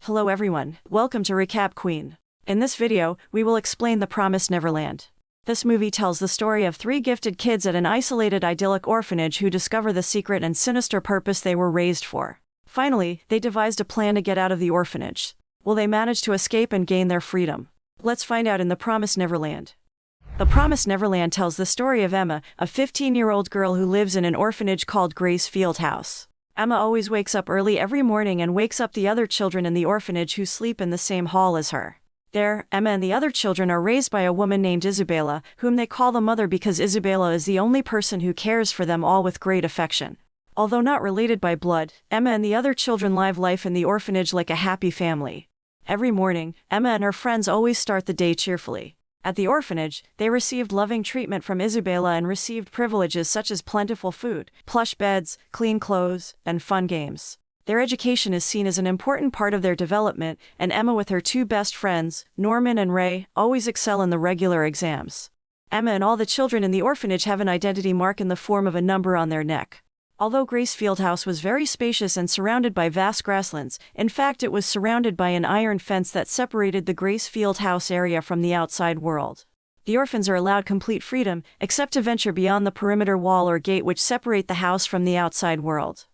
Hello everyone, welcome to Recap Queen. In this video, we will explain The Promised Neverland. This movie tells the story of three gifted kids at an isolated idyllic orphanage who discover the secret and sinister purpose they were raised for. Finally, they devised a plan to get out of the orphanage. Will they manage to escape and gain their freedom? Let's find out in The Promised Neverland. The Promised Neverland tells the story of Emma, a 15-year-old girl who lives in an orphanage called Grace Field House. Emma always wakes up early every morning and wakes up the other children in the orphanage who sleep in the same hall as her. There, Emma and the other children are raised by a woman named Isabella, whom they call the mother because Isabella is the only person who cares for them all with great affection. Although not related by blood, Emma and the other children live life in the orphanage like a happy family. Every morning, Emma and her friends always start the day cheerfully. At the orphanage, they received loving treatment from Isabella and received privileges such as plentiful food, plush beds, clean clothes, and fun games. Their education is seen as an important part of their development, and Emma with her two best friends, Norman and Ray, always excel in the regular exams. Emma and all the children in the orphanage have an identity mark in the form of a number on their neck. Although Grace Field House was very spacious and surrounded by vast grasslands, in fact it was surrounded by an iron fence that separated the Grace Field House area from the outside world. The orphans are allowed complete freedom, except to venture beyond the perimeter wall or gate which separate the house from the outside world.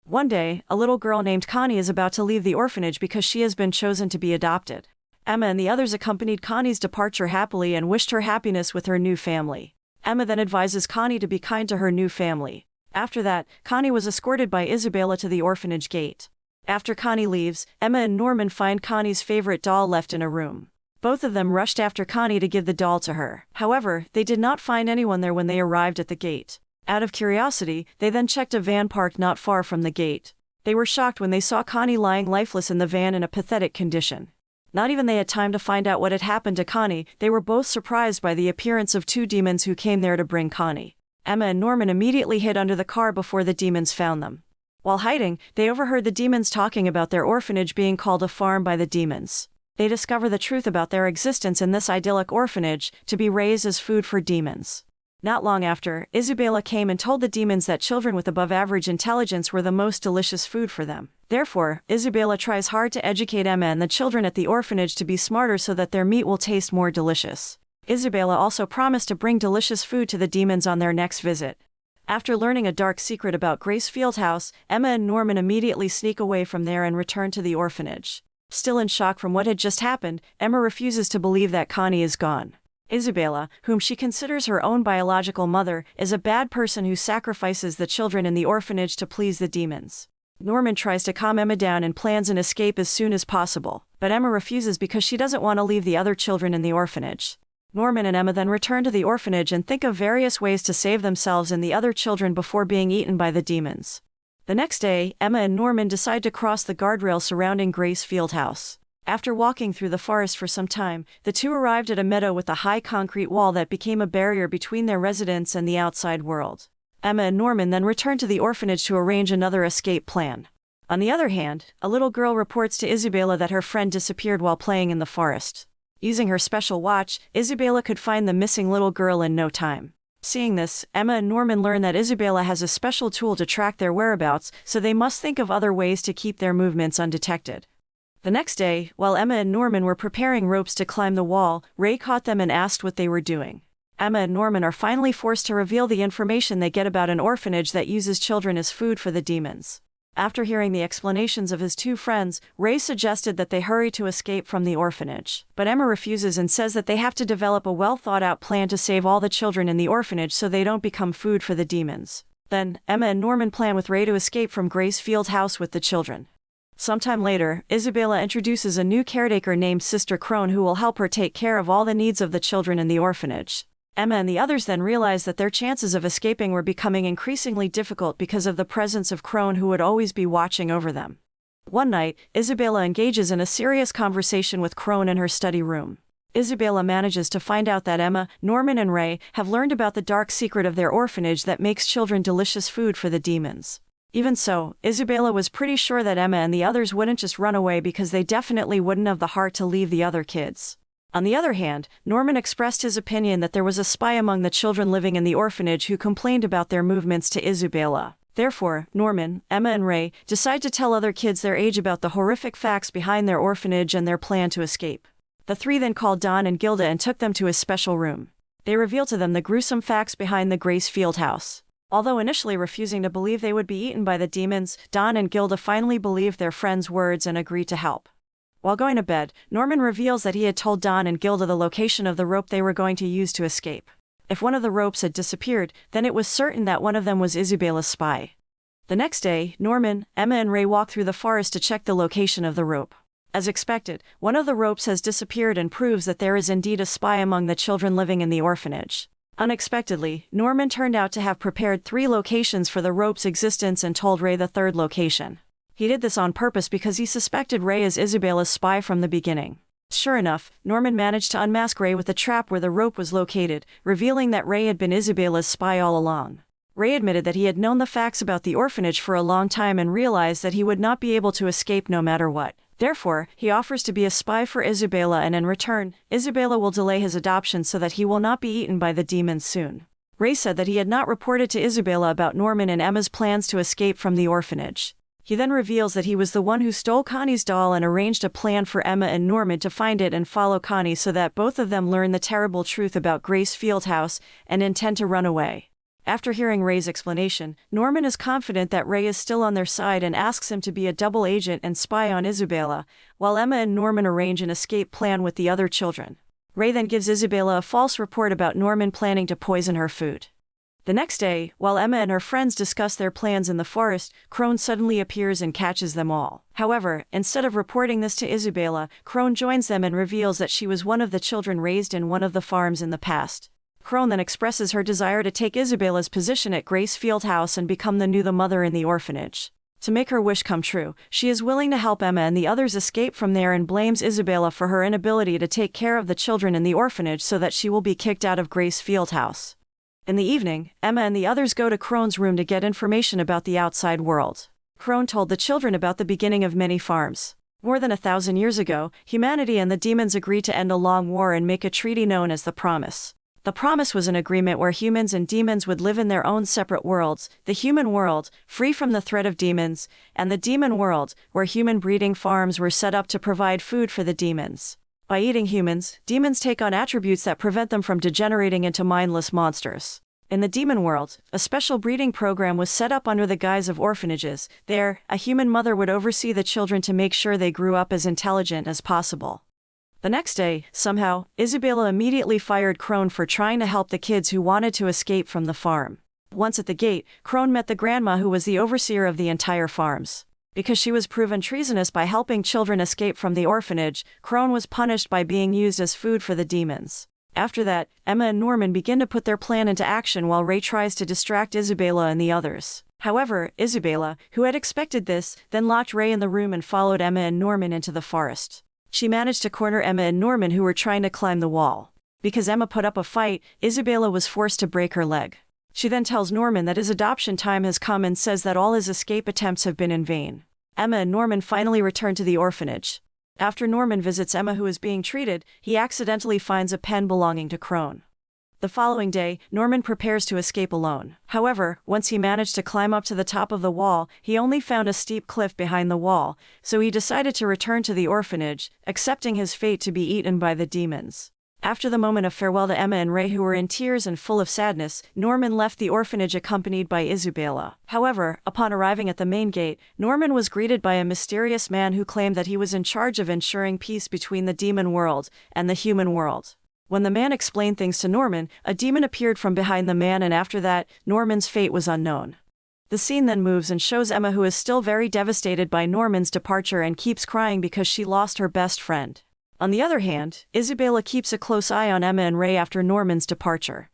One day, a little girl named Connie is about to leave the orphanage because she has been chosen to be adopted. Emma and the others accompanied Connie's departure happily and wished her happiness with her new family. Emma then advises Connie to be kind to her new family. After that, Connie was escorted by Isabella to the orphanage gate. After Connie leaves, Emma and Norman find Connie's favorite doll left in a room. Both of them rushed after Connie to give the doll to her. However, they did not find anyone there when they arrived at the gate. Out of curiosity, they then checked a van parked not far from the gate. They were shocked when they saw Connie lying lifeless in the van in a pathetic condition. Not even they had time to find out what had happened to Connie, they were both surprised by the appearance of two demons who came there to bring Connie. Emma and Norman immediately hid under the car before the demons found them. While hiding, they overheard the demons talking about their orphanage being called a farm by the demons. They discover the truth about their existence in this idyllic orphanage, to be raised as food for demons. Not long after, Isabella came and told the demons that children with above-average intelligence were the most delicious food for them. Therefore, Isabella tries hard to educate Emma and the children at the orphanage to be smarter so that their meat will taste more delicious. Isabella also promised to bring delicious food to the demons on their next visit. After learning a dark secret about Grace Field House, Emma and Norman immediately sneak away from there and return to the orphanage. Still in shock from what had just happened, Emma refuses to believe that Connie is gone. Isabella, whom she considers her own biological mother, is a bad person who sacrifices the children in the orphanage to please the demons. Norman tries to calm Emma down and plans an escape as soon as possible, but Emma refuses because she doesn't want to leave the other children in the orphanage. Norman and Emma then return to the orphanage and think of various ways to save themselves and the other children before being eaten by the demons. The next day, Emma and Norman decide to cross the guardrail surrounding Grace Field House. After walking through the forest for some time, the two arrived at a meadow with a high concrete wall that became a barrier between their residence and the outside world. Emma and Norman then return to the orphanage to arrange another escape plan. On the other hand, a little girl reports to Isabella that her friend disappeared while playing in the forest. Using her special watch, Isabella could find the missing little girl in no time. Seeing this, Emma and Norman learn that Isabella has a special tool to track their whereabouts, so they must think of other ways to keep their movements undetected. The next day, while Emma and Norman were preparing ropes to climb the wall, Ray caught them and asked what they were doing. Emma and Norman are finally forced to reveal the information they get about an orphanage that uses children as food for the demons. After hearing the explanations of his two friends, Ray suggested that they hurry to escape from the orphanage. But Emma refuses and says that they have to develop a well-thought-out plan to save all the children in the orphanage so they don't become food for the demons. Then, Emma and Norman plan with Ray to escape from Grace Field House with the children. Sometime later, Isabella introduces a new caretaker named Sister Crone who will help her take care of all the needs of the children in the orphanage. Emma and the others then realized that their chances of escaping were becoming increasingly difficult because of the presence of Crone who would always be watching over them. One night, Isabella engages in a serious conversation with Crone in her study room. Isabella manages to find out that Emma, Norman and Ray have learned about the dark secret of their orphanage that makes children delicious food for the demons. Even so, Isabella was pretty sure that Emma and the others wouldn't just run away because they definitely wouldn't have the heart to leave the other kids. On the other hand, Norman expressed his opinion that there was a spy among the children living in the orphanage who complained about their movements to Isabella. Therefore, Norman, Emma and Ray decide to tell other kids their age about the horrific facts behind their orphanage and their plan to escape. The three then called Don and Gilda and took them to a special room. They revealed to them the gruesome facts behind the Grace Field house. Although initially refusing to believe they would be eaten by the demons, Don and Gilda finally believed their friend's words and agreed to help. While going to bed, Norman reveals that he had told Don and Gilda the location of the rope they were going to use to escape. If one of the ropes had disappeared, then it was certain that one of them was Isabella's spy. The next day, Norman, Emma and Ray walk through the forest to check the location of the rope. As expected, one of the ropes has disappeared and proves that there is indeed a spy among the children living in the orphanage. Unexpectedly, Norman turned out to have prepared 3 locations for the rope's existence and told Ray the third location. He did this on purpose because he suspected Ray as Isabella's spy from the beginning. Sure enough, Norman managed to unmask Ray with the trap where the rope was located, revealing that Ray had been Isabella's spy all along. Ray admitted that he had known the facts about the orphanage for a long time and realized that he would not be able to escape no matter what. Therefore, he offers to be a spy for Isabella, and in return, Isabella will delay his adoption so that he will not be eaten by the demons soon. Ray said that he had not reported to Isabella about Norman and Emma's plans to escape from the orphanage. He then reveals that he was the one who stole Connie's doll and arranged a plan for Emma and Norman to find it and follow Connie so that both of them learn the terrible truth about Grace Fieldhouse and intend to run away. After hearing Ray's explanation, Norman is confident that Ray is still on their side and asks him to be a double agent and spy on Isabella, while Emma and Norman arrange an escape plan with the other children. Ray then gives Isabella a false report about Norman planning to poison her food. The next day, while Emma and her friends discuss their plans in the forest, Crone suddenly appears and catches them all. However, instead of reporting this to Isabella, Crone joins them and reveals that she was one of the children raised in one of the farms in the past. Crone then expresses her desire to take Isabella's position at Grace Fieldhouse and become the new mother in the orphanage. To make her wish come true, she is willing to help Emma and the others escape from there and blames Isabella for her inability to take care of the children in the orphanage so that she will be kicked out of Grace Fieldhouse. In the evening, Emma and the others go to Crone's room to get information about the outside world. Crone told the children about the beginning of many farms. More than 1,000 years ago, humanity and the demons agreed to end a long war and make a treaty known as the Promise. The Promise was an agreement where humans and demons would live in their own separate worlds, the human world, free from the threat of demons, and the demon world, where human breeding farms were set up to provide food for the demons. By eating humans, demons take on attributes that prevent them from degenerating into mindless monsters. In the demon world, a special breeding program was set up under the guise of orphanages. There, a human mother would oversee the children to make sure they grew up as intelligent as possible. The next day, somehow, Isabella immediately fired Crone for trying to help the kids who wanted to escape from the farm. Once at the gate, Crone met the grandma who was the overseer of the entire farms. Because she was proven treasonous by helping children escape from the orphanage, Crone was punished by being used as food for the demons. After that, Emma and Norman begin to put their plan into action while Ray tries to distract Isabella and the others. However, Isabella, who had expected this, then locked Ray in the room and followed Emma and Norman into the forest. She managed to corner Emma and Norman, who were trying to climb the wall. Because Emma put up a fight, Isabella was forced to break her leg. She then tells Norman that his adoption time has come and says that all his escape attempts have been in vain. Emma and Norman finally return to the orphanage. After Norman visits Emma, who is being treated, he accidentally finds a pen belonging to Crone. The following day, Norman prepares to escape alone. However, once he managed to climb up to the top of the wall, he only found a steep cliff behind the wall, so he decided to return to the orphanage, accepting his fate to be eaten by the demons. After the moment of farewell to Emma and Ray, who were in tears and full of sadness, Norman left the orphanage accompanied by Isabella. However, upon arriving at the main gate, Norman was greeted by a mysterious man who claimed that he was in charge of ensuring peace between the demon world and the human world. When the man explained things to Norman, a demon appeared from behind the man, and after that, Norman's fate was unknown. The scene then moves and shows Emma, who is still very devastated by Norman's departure and keeps crying because she lost her best friend. On the other hand, Isabella keeps a close eye on Emma and Ray after Norman's departure.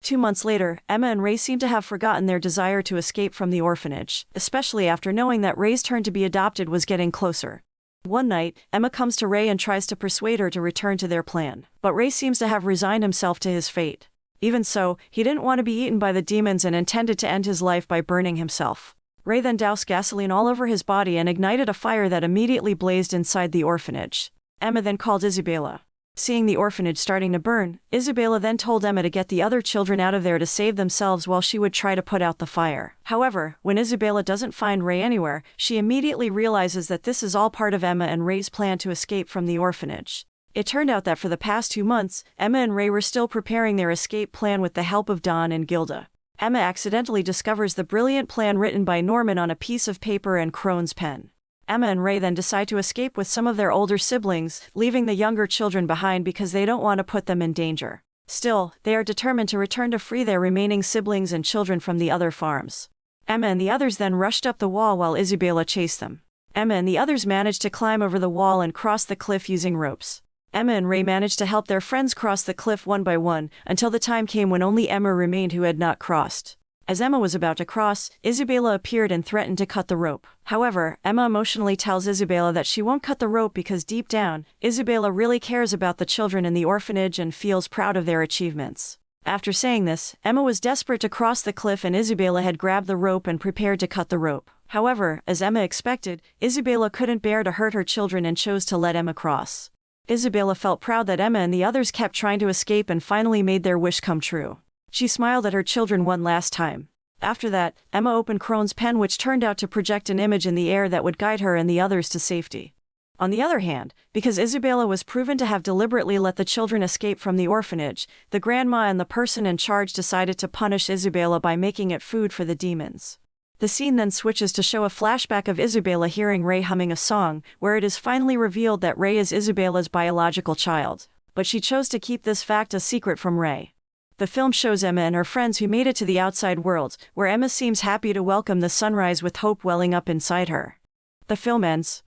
2 months later, Emma and Ray seem to have forgotten their desire to escape from the orphanage, especially after knowing that Ray's turn to be adopted was getting closer. One night, Emma comes to Ray and tries to persuade her to return to their plan, but Ray seems to have resigned himself to his fate. Even so, he didn't want to be eaten by the demons and intended to end his life by burning himself. Ray then doused gasoline all over his body and ignited a fire that immediately blazed inside the orphanage. Emma then called Isabella. Seeing the orphanage starting to burn, Isabela then told Emma to get the other children out of there to save themselves while she would try to put out the fire. However, when Isabela doesn't find Ray anywhere, she immediately realizes that this is all part of Emma and Ray's plan to escape from the orphanage. It turned out that for the past 2 months, Emma and Ray were still preparing their escape plan with the help of Don and Gilda. Emma accidentally discovers the brilliant plan written by Norman on a piece of paper and Crone's pen. Emma and Ray then decide to escape with some of their older siblings, leaving the younger children behind because they don't want to put them in danger. Still, they are determined to return to free their remaining siblings and children from the other farms. Emma and the others then rushed up the wall while Isabela chased them. Emma and the others managed to climb over the wall and cross the cliff using ropes. Emma and Ray managed to help their friends cross the cliff one by one, until the time came when only Emma remained who had not crossed. As Emma was about to cross, Isabela appeared and threatened to cut the rope. However, Emma emotionally tells Isabela that she won't cut the rope because deep down, Isabela really cares about the children in the orphanage and feels proud of their achievements. After saying this, Emma was desperate to cross the cliff and Isabela had grabbed the rope and prepared to cut the rope. However, as Emma expected, Isabela couldn't bear to hurt her children and chose to let Emma cross. Isabela felt proud that Emma and the others kept trying to escape and finally made their wish come true. She smiled at her children one last time. After that, Emma opened Crone's pen, which turned out to project an image in the air that would guide her and the others to safety. On the other hand, because Isabela was proven to have deliberately let the children escape from the orphanage, the grandma and the person in charge decided to punish Isabela by making it food for the demons. The scene then switches to show a flashback of Isabela hearing Ray humming a song, where it is finally revealed that Ray is Isabela's biological child. But she chose to keep this fact a secret from Ray. The film shows Emma and her friends who made it to the outside world, where Emma seems happy to welcome the sunrise with hope welling up inside her. The film ends.